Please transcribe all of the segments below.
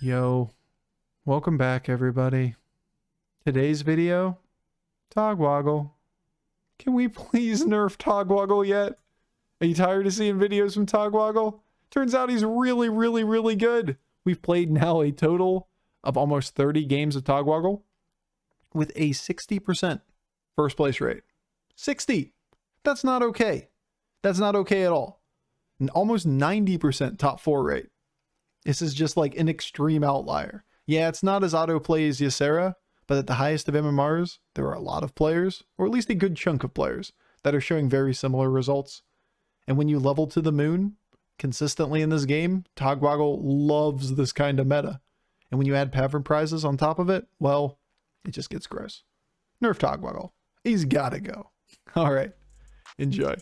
Yo, welcome back everybody. Today's video, Togwoggle. Can we please nerf Togwoggle yet? Are you tired of seeing videos from Togwoggle? Turns out he's really good. We've played now a total of almost 30 games of Togwoggle with a 60% first place rate. 60! That's not okay. That's not okay at all. An almost 90% top 4 rate. This is just like an extreme outlier. Yeah, it's not as auto-play as HysteriA, but at the highest of MMRs, there are a lot of players, or at least a good chunk of players, that are showing very similar results. And when you level to the moon consistently in this game, Togwoggle loves this kind of meta. And when you add pattern prizes on top of it, well, it just gets gross. Nerf Togwoggle. He's gotta go. All right, enjoy.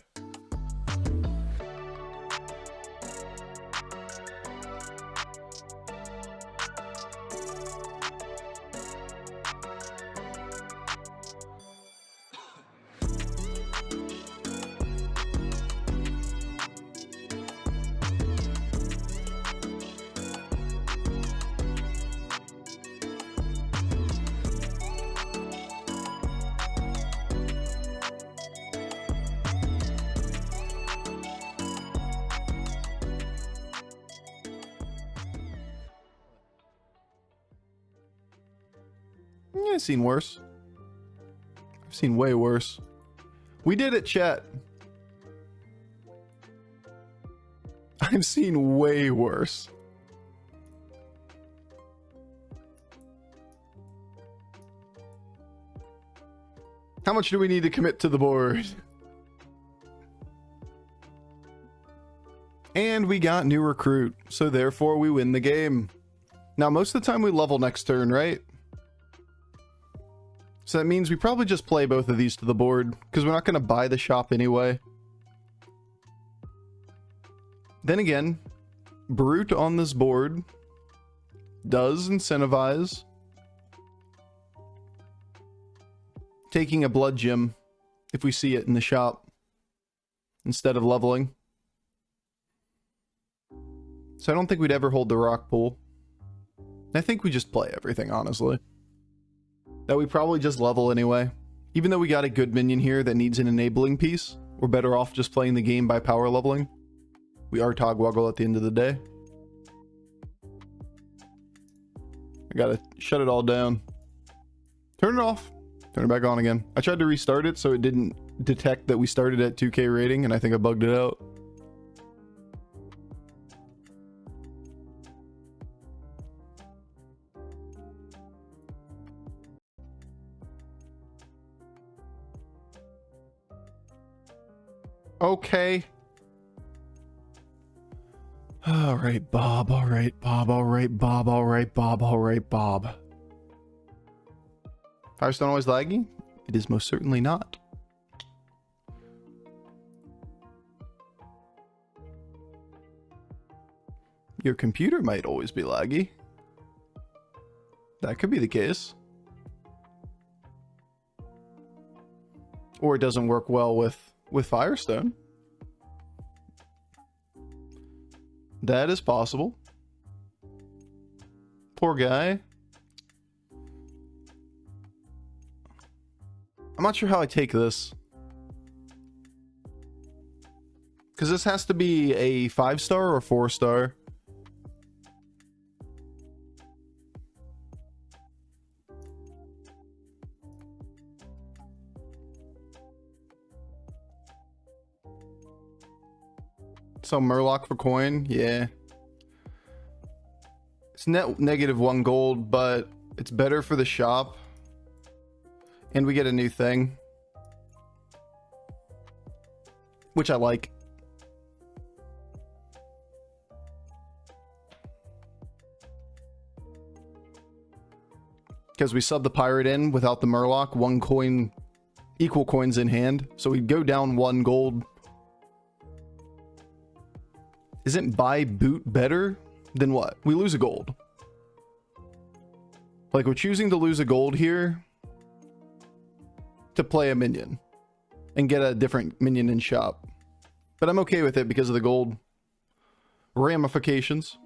I've seen worse. I've seen way worse. We did it, chat. I've seen way worse. How much do we need to commit to the board? And we got new recruit, so therefore we win the game. Now, most of the time we level next turn, right? So that means we probably just play both of these to the board, because we're not going to buy the shop anyway. Then again, Brute on this board does incentivize taking a blood gem if we see it in the shop instead of leveling. So I don't think we'd ever hold the rock pool. I think we just play everything, honestly. That we probably just level anyway. Even though we got a good minion here that needs an enabling piece, we're better off just playing the game by power leveling. We are Togwoggle at the end of the day. I gotta shut it all down. Turn it off. Turn it back on again. I tried to restart it so it didn't detect that we started at 2K rating, and I think I bugged it out. Okay. All right, Bob. All right, Bob. All right, Bob. All right, Bob. All right, Bob. Hearthstone always laggy? It is most certainly not. Your computer might always be laggy. That could be the case. Or it doesn't work well with Firestone. That is possible. Poor guy. I'm not sure how I take this. Because this has to be a 5-star or 4-star. So Murloc for coin, yeah. It's net -1 gold, but it's better for the shop. And we get a new thing, which I like. Because we sub the pirate in without the Murloc, 1 coin, equal coins in hand. So we go down 1 gold. Isn't buy boot better than what? We lose a gold. Like, we're choosing to lose a gold here to play a minion and get a different minion in shop. But I'm okay with it because of the gold ramifications.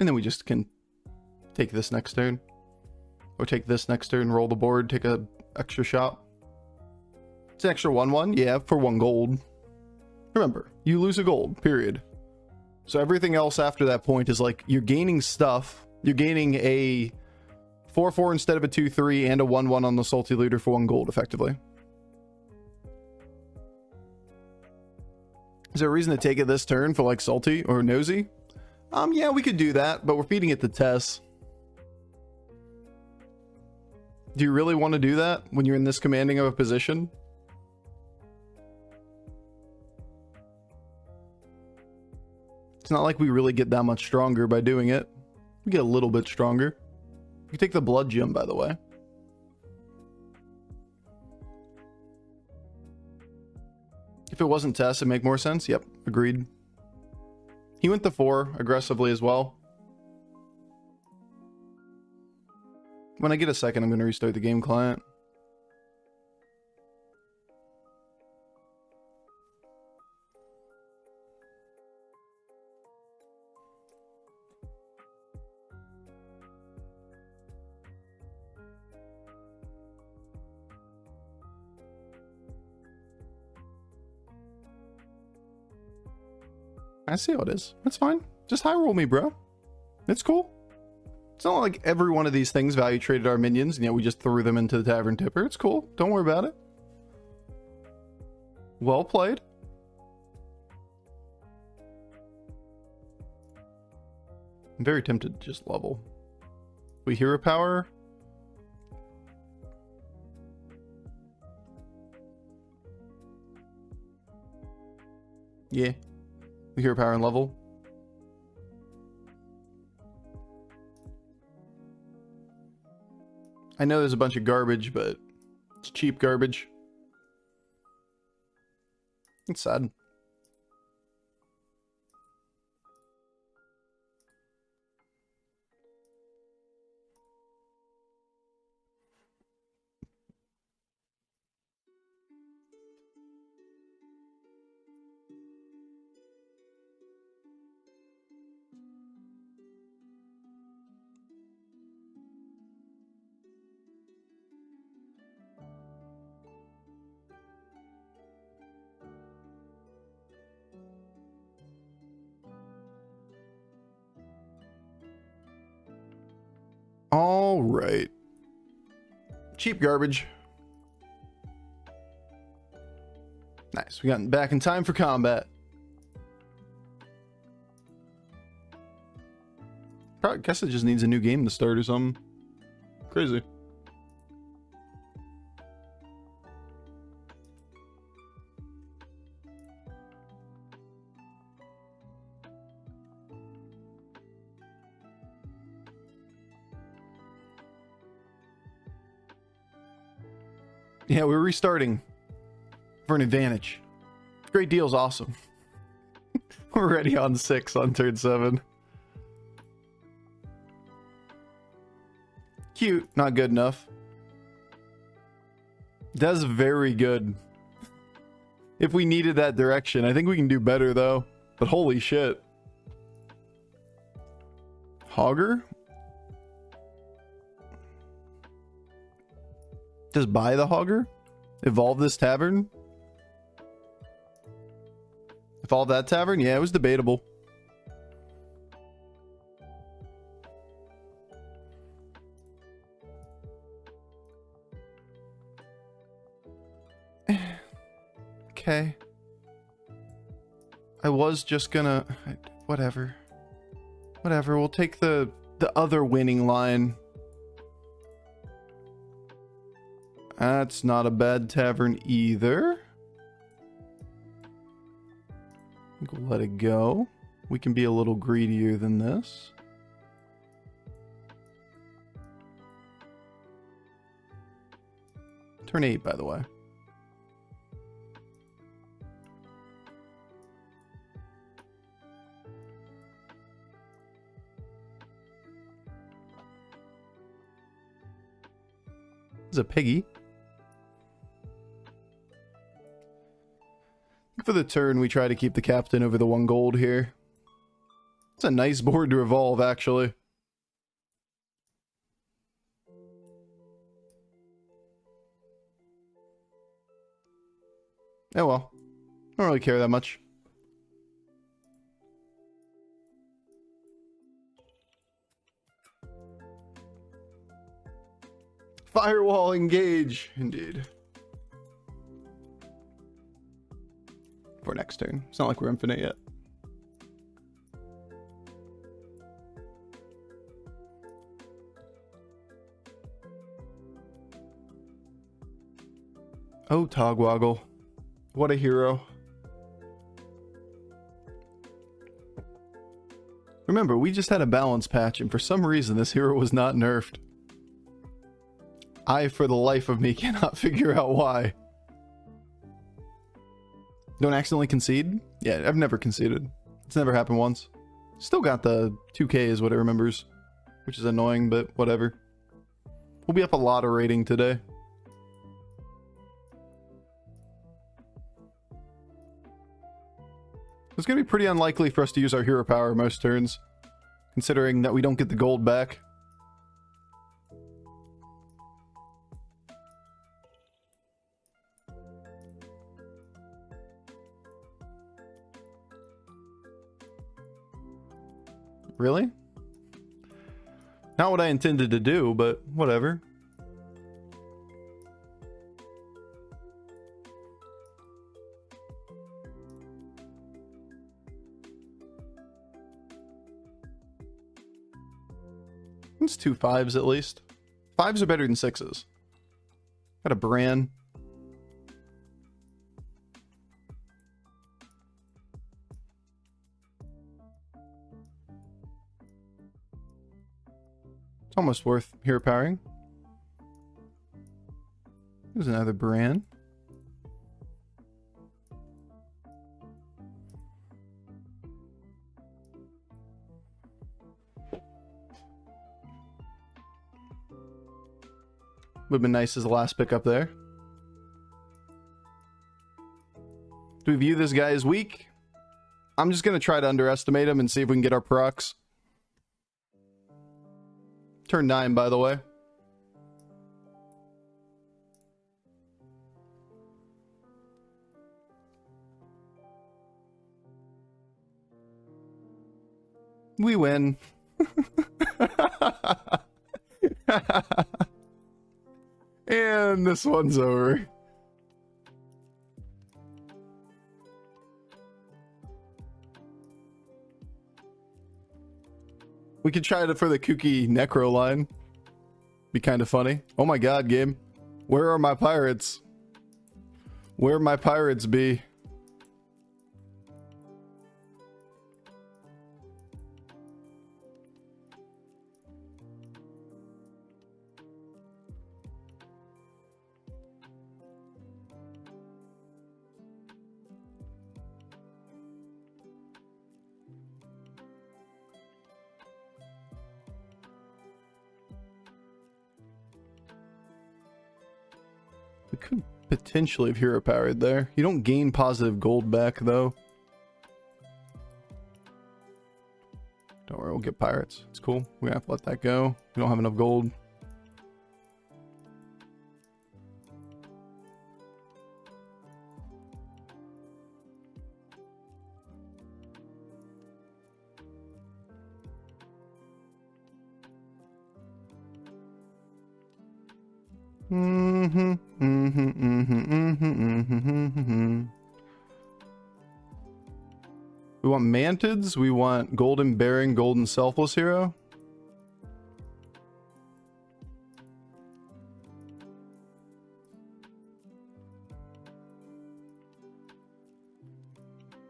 And then we just can take this next turn. Or take this next turn, roll the board, take a extra shot. It's an extra 1/1, yeah, for 1 gold. Remember, you lose a gold, period. So everything else after that point is like, you're gaining stuff. You're gaining a 4/4 instead of a 2/3 and a 1/1 on the Salty Looter for 1 gold, effectively. Is there a reason to take it this turn for like Salty or Nosy? Yeah, we could do that, but we're feeding it to Tess. Do you really want to do that when you're in this commanding of a position? It's not like we really get that much stronger by doing it. We get a little bit stronger. You can take the Blood Gem, by the way. If it wasn't Tess, it'd make more sense. Yep, agreed. He went to 4 aggressively as well. When I get a second, I'm going to restart the game client. I see how it is. That's fine. Just high roll me, bro. It's cool. It's not like every one of these things value traded our minions, and yet we just threw them into the Tavern Tipper. It's cool. Don't worry about it. Well played. I'm very tempted to just level. We hero power. Yeah. We hero power and level. I know there's a bunch of garbage, but it's cheap garbage. It's sad. All right. Cheap garbage. Nice. We got back in time for combat. Probably guess it just needs a new game to start or something. Crazy. Yeah, we're restarting for an advantage. Great deal's awesome. We're already on 6 on turn 7. Cute, not good enough. That's very good. If we needed that direction, I think we can do better though. But holy shit. Hoggar? Just buy the Hoggar? Evolve this tavern? Evolve that tavern? Yeah, it was debatable. Okay. I was just gonna... Whatever. Whatever, we'll take the other winning line. That's not a bad tavern either. I think we'll let it go. We can be a little greedier than this. Turn 8, by the way. This is a piggy. For the turn, we try to keep the captain over the 1 gold here. It's a nice board to evolve, actually. Oh well. I don't really care that much. Firewall engage, indeed. For next turn. It's not like we're infinite yet. Oh, Togwoggle. What a hero. Remember, we just had a balance patch, and for some reason this hero was not nerfed. I, for the life of me, cannot figure out why. Don't accidentally concede? Yeah, I've never conceded. It's never happened once. Still got the 2k is what it remembers, which is annoying, but whatever. We'll be up a lot of rating today. It's going to be pretty unlikely for us to use our hero power most turns, considering that we don't get the gold back. Really? Not what I intended to do, but whatever. It's 2 5s at least. 5s are better than 6s. Got a Bran. It's almost worth hero powering. There's another Bran. Would have been nice as the last pickup there. Do we view this guy as weak? I'm just going to try to underestimate him and see if we can get our procs. Turn 9, by the way. We win. And this one's over. We could try it for the kooky necro line. Be kind of funny. Oh my god, game. Where are my pirates? Where my pirates be? We could potentially have hero powered there. You don't gain positive gold back though. Don't worry, we'll get pirates. It's cool. We're gonna have to let that go. We don't have enough gold. We want Mantids, we want Golden Baron, Golden Selfless Hero.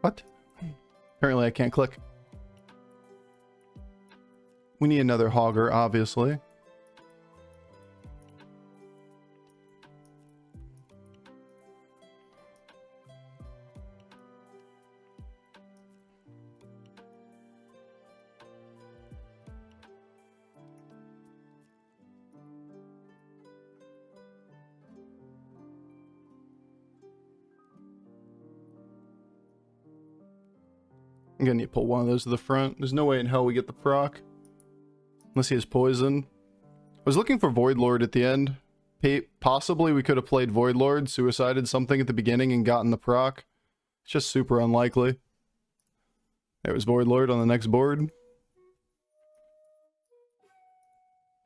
What? Apparently I can't click. We need another Hoggar, obviously. I'm gonna need to pull one of those to the front. There's no way in hell we get the proc. Unless he has poison. I was looking for Void Lord at the end. Possibly we could have played Void Lord, suicided something at the beginning and gotten the proc. It's just super unlikely. There was Void Lord on the next board. Of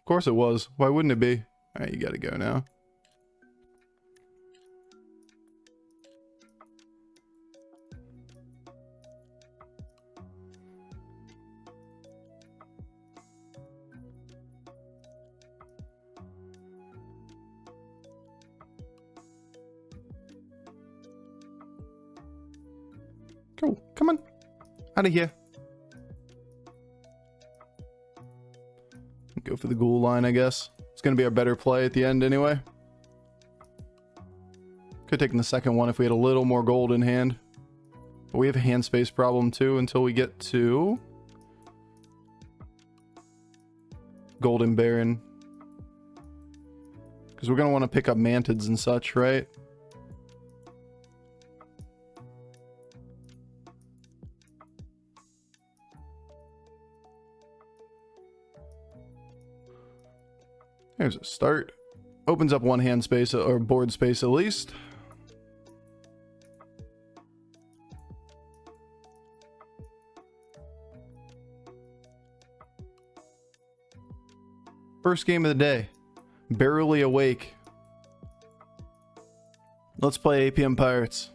course it was. Why wouldn't it be? Alright, you gotta go now. Go, come on. Out of here. Go for the ghoul line, I guess. It's going to be our better play at the end anyway. Could have taken the second one if we had a little more gold in hand. But we have a hand space problem too until we get to Golden Baron. Because we're going to want to pick up mantids and such, right? There's a start. Opens up one hand space or board space at least. First game of the day. Barely awake. Let's play APM Pirates.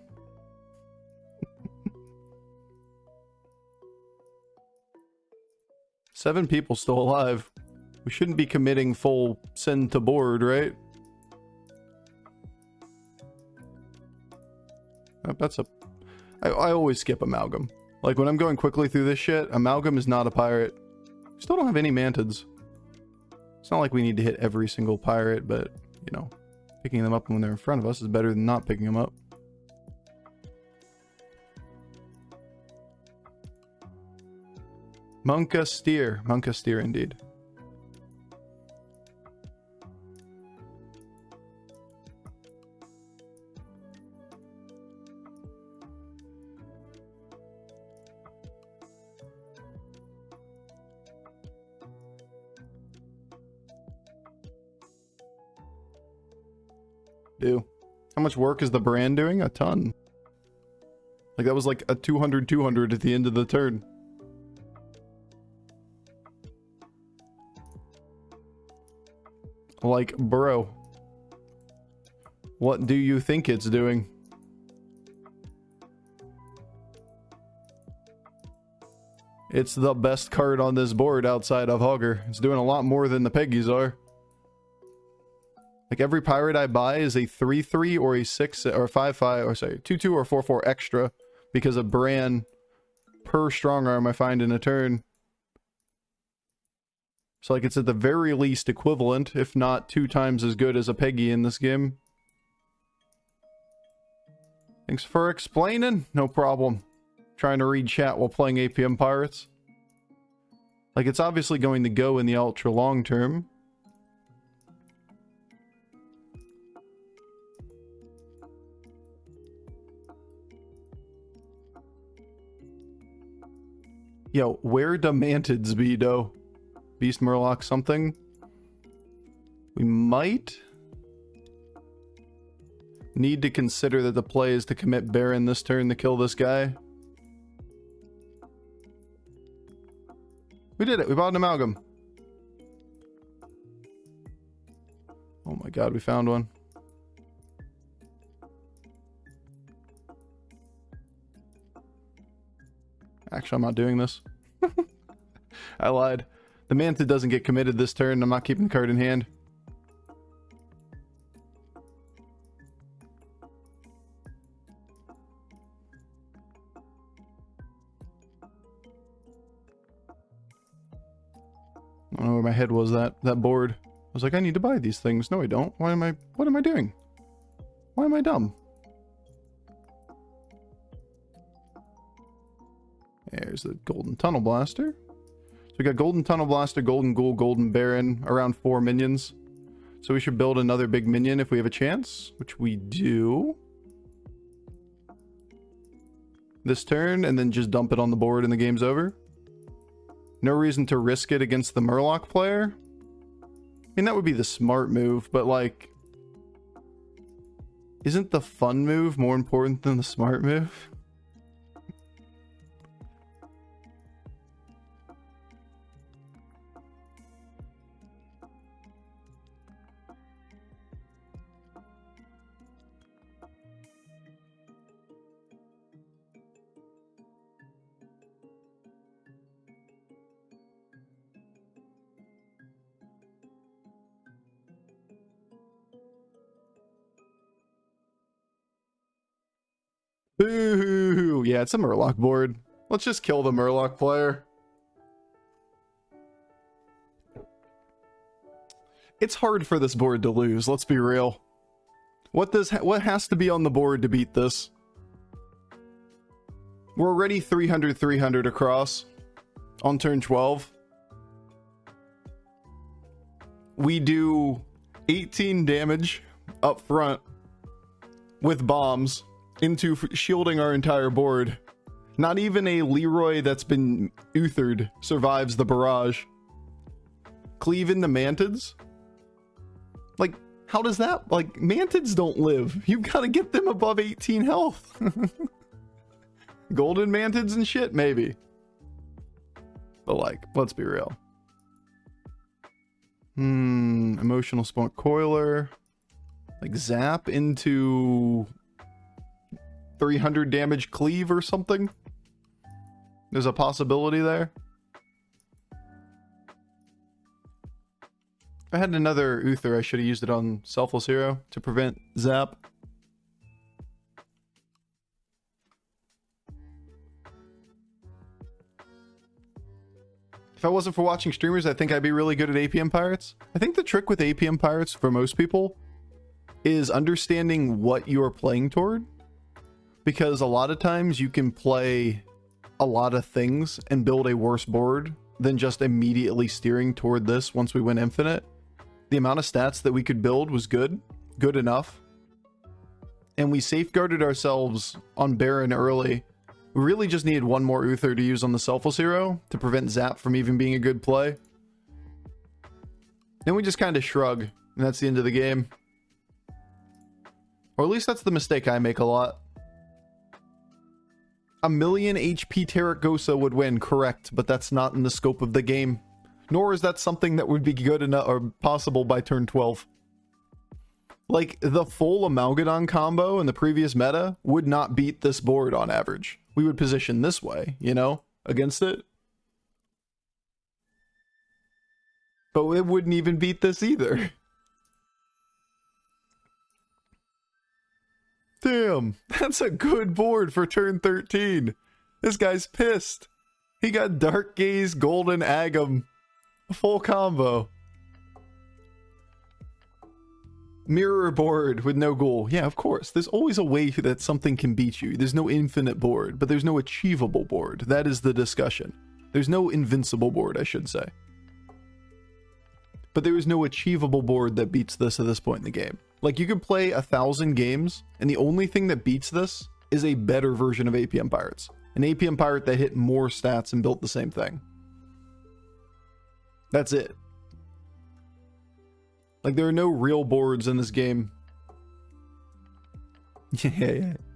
Seven people still alive. We shouldn't be committing full send to board, right? That's a... I always skip Amalgam. Like, when I'm going quickly through this shit, Amalgam is not a pirate. Still don't have any mantids. It's not like we need to hit every single pirate, but, you know, picking them up when they're in front of us is better than not picking them up. Monka Steer. Monka Steer, indeed. Do. How much work is the brand doing? A ton. Like, that was like a 200 at the end of the turn. Like, bro. What do you think it's doing? It's the best card on this board outside of Hoggar. It's doing a lot more than the Peggies are. Like, every pirate I buy is a 3/3 or a 6 or 5/5 or sorry 2/2 or 4/4 extra because of Bran per strong arm I find in a turn. So like, it's at the very least equivalent, if not 2 times as good as a Peggy in this game. Thanks for explaining. No problem. Trying to read chat while playing APM Pirates. Like, it's obviously going to go in the ultra long term. Yo, where do mantids be, though? Beast Murloc something? We might need to consider that the play is to commit Baron this turn to kill this guy. We did it. We bought an Amalgam. Oh my god, we found one. Actually, I'm not doing this. I lied. The Mantid doesn't get committed this turn. I'm not keeping the card in hand. I don't know where my head was that board. I was like, I need to buy these things. No, I don't. What am I doing? Why am I dumb? There's the Golden Tunnel Blaster. So we got Golden Tunnel Blaster, Golden Ghoul, Golden Baron, around 4 minions. So we should build another big minion if we have a chance, which we do. this turn and then just dump it on the board and the game's over. No reason to risk it against the Murloc player. I mean, that would be the smart move, but like, isn't the fun move more important than the smart move? Boo! Yeah, it's a Murloc board. Let's just kill the Murloc player. It's hard for this board to lose, let's be real. What has to be on the board to beat this? We're already 300 across on turn 12. We do 18 damage up front with bombs into shielding our entire board. Not even a Leroy that's been uthered survives the barrage. Cleave into Mantids? Like, how does that... Like, Mantids don't live. You've got to get them above 18 health. Golden Mantids and shit, maybe. But like, let's be real. Emotional Spunk Coiler. Like, zap into 300 damage cleave or something. There's a possibility there. If I had another Uther, I should have used it on Selfless Hero to prevent zap. If I wasn't for watching streamers, I think I'd be really good at APM Pirates. I think the trick with APM Pirates for most people is understanding what you're playing toward. Because a lot of times you can play a lot of things and build a worse board than just immediately steering toward this once we went infinite. The amount of stats that we could build was good enough. And we safeguarded ourselves on Baron early. We really just needed one more Uther to use on the Selfless Hero to prevent Zap from even being a good play. Then we just kind of shrug, and that's the end of the game. Or at least that's the mistake I make a lot. A million HP Terragosa would win, correct, but that's not in the scope of the game. Nor is that something that would be good enough or possible by turn 12. Like, the full Amalgadon combo in the previous meta would not beat this board on average. We would position this way, you know, against it. But it wouldn't even beat this either. Damn, that's a good board for turn 13. This guy's pissed. He got Dark Gaze, Golden Agam. A full combo. Mirror board with no goal. Yeah, of course. There's always a way that something can beat you. There's no infinite board, but there's no achievable board. That is the discussion. There's no invincible board, I should say. But there is no achievable board that beats this at this point in the game. Like, you could play 1,000 games, and the only thing that beats this is a better version of APM Pirates. An APM Pirate that hit more stats and built the same thing. That's it. Like, there are no real boards in this game.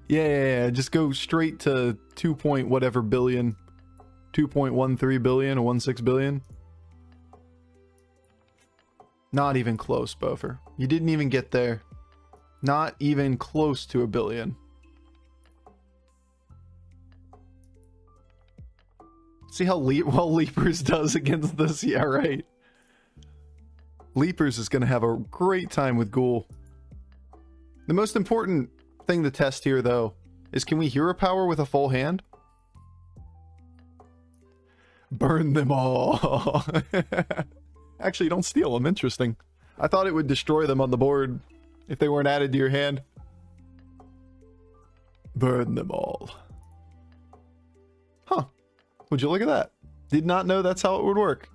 Yeah. Just go straight to 2 point whatever billion. 2.13 billion or 16 billion. Not even close, Bofur. You didn't even get there. Not even close to a billion. See how well Leapers does against this? Yeah, right. Leapers is going to have a great time with Ghoul. The most important thing to test here, though, is can we hero power with a full hand? Burn them all. Actually, don't steal them. Interesting. I thought it would destroy them on the board if they weren't added to your hand. Burn them all. Huh. Would you look at that? Did not know that's how it would work.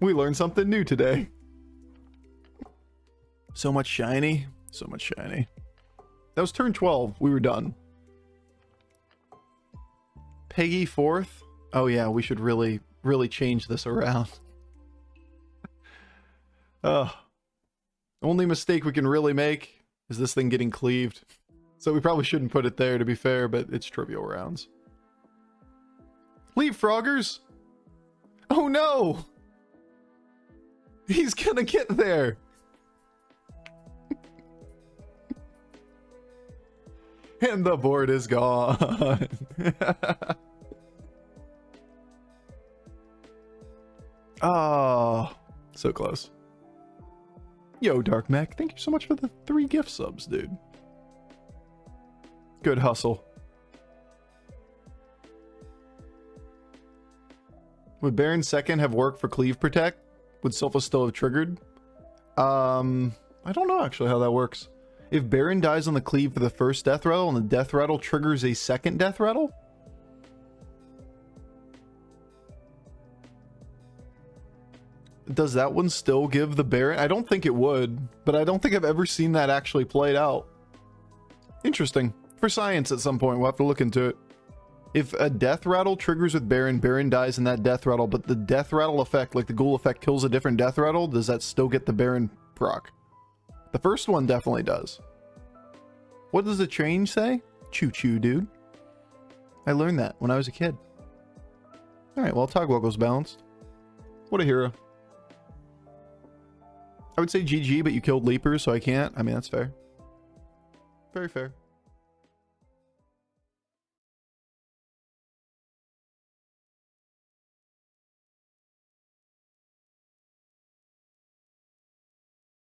We learned something new today. So much shiny. So much shiny. That was turn 12. We were done. Peggy 4th? Oh yeah, we should really change this around. Only mistake we can really make is this thing getting cleaved. So we probably shouldn't put it there, to be fair, but it's trivial rounds. Leave, Froggers! Oh no! He's gonna get there! And the board is gone. Oh, so close. Yo, Dark Mech, thank you so much for the 3 gift subs, dude. Good hustle. Would Baron 2nd have worked for Cleave Protect? Would Silpha still have triggered? I don't know actually how that works. If Baron dies on the Cleave for the first death rattle and the death rattle triggers a second death rattle? Does that one still give the Baron? I don't think it would, but I don't think I've ever seen that actually played out. Interesting. For science at some point, we'll have to look into it. If a death rattle triggers with Baron, Baron dies in that death rattle, but the death rattle effect, like the ghoul effect, kills a different death rattle, does that still get the Baron proc? The first one definitely does. What does the change say? Choo-choo, dude. I learned that when I was a kid. Alright, well, Togwoggle's balanced. What a hero. I would say GG, but you killed Leapers, so I can't. I mean, that's fair. Very fair.